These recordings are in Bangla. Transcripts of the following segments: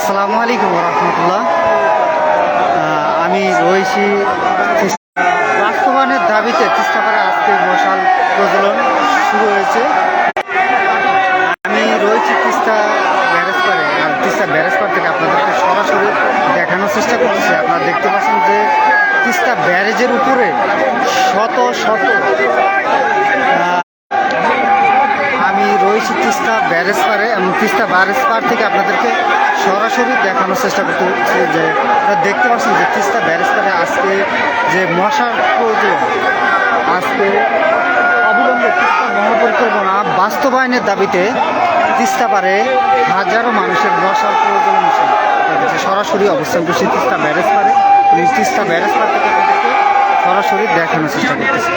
আসসালামু আলাইকুম রহমতুল্লাহ। আমি রয়েছি বাস্তবায়নের দাবিতে তিস্তাপাড়া আজকে মশাল প্রজ্বলন শুরু হয়েছে। আমি রয়েছি তিস্তা ব্যারেজ পাড়ে, আর তিস্তা ব্যারেজ পাড় থেকে আপনাদেরকে সরাসরি দেখানোর চেষ্টা করতেছি। আপনারা দেখতে পাচ্ছেন যে তিস্তা ব্যারেজের উপরে শত শত আমি রয়েছি তিস্তা ব্যারেজ পাড়ে এবং তিস্তা ব্যারেজ পাড় থেকে আপনাদেরকে সরাসরি দেখানোর চেষ্টা করতে হচ্ছে যে দেখতে পাচ্ছেন যে তিস্তা ব্যারেজ পাড়ে আজকে যে মশার প্রয়োজন, আজকে অবিলম্বে তিস্তা মহাপরিকল্পনা বাস্তবায়নের দাবিতে তিস্তা পাড়ে হাজারো মানুষের মশার প্রয়োজন সরাসরি অবস্থান করছি তিস্তা ব্যারেজ পাড়ে এবং তিস্তা ব্যারেজ পাড় থেকে আপনাদেরকে সরাসরি দেখানোর চেষ্টা করতেছি।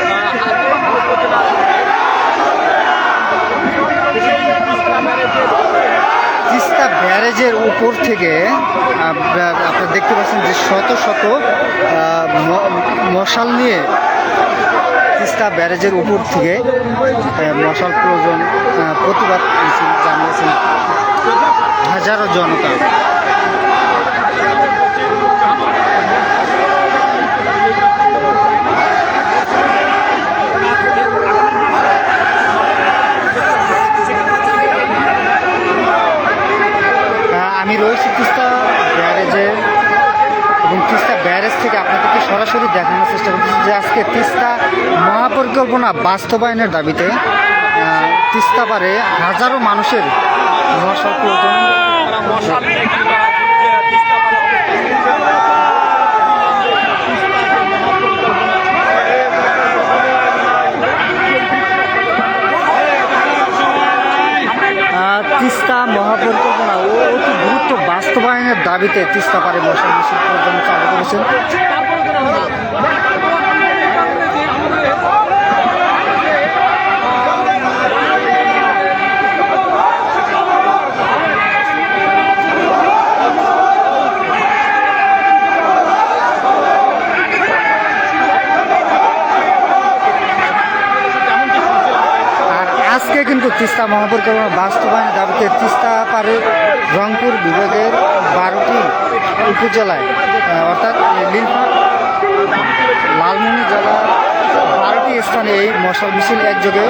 তিস্তা ব্যারেজের উপর থেকে আপনারা দেখতে পাচ্ছেন যে শত শত মশাল নিয়ে তিস্তা ব্যারেজের উপর থেকে মশাল প্রয়োজন প্রতিবাদ জানিয়েছেন হাজারো জনতা। আমি রয়েছি তিস্তা ব্যারেজে এবং তিস্তা ব্যারেজ থেকে আপনাদেরকে সরাসরি দেখানোর চেষ্টা করতেছি যে আজকে তিস্তা মহাপরিকল্পনা বাস্তবায়নের দাবিতে তিস্তা পাড়ে হাজারো মানুষের মশাল প্রয়োজন। তিস্তা মহাপরিকল্পনা ও অতি গুরুত্ব বাস্তবায়নের দাবিতে তিস্তা পাড়ে মশাল মিছিল জন্য চালু করেছেন। আজকে কিন্তু তিস্তা মহাপরিকল্পনা বাস্তবায়নের দাবিতে তিস্তা পাড়ে রংপুর বিভাগের 12টি উপজেলায় অর্থাৎ নীলফামারী লালমনি জেলা 12টি স্থানে এই মশাল মিছিল একযোগে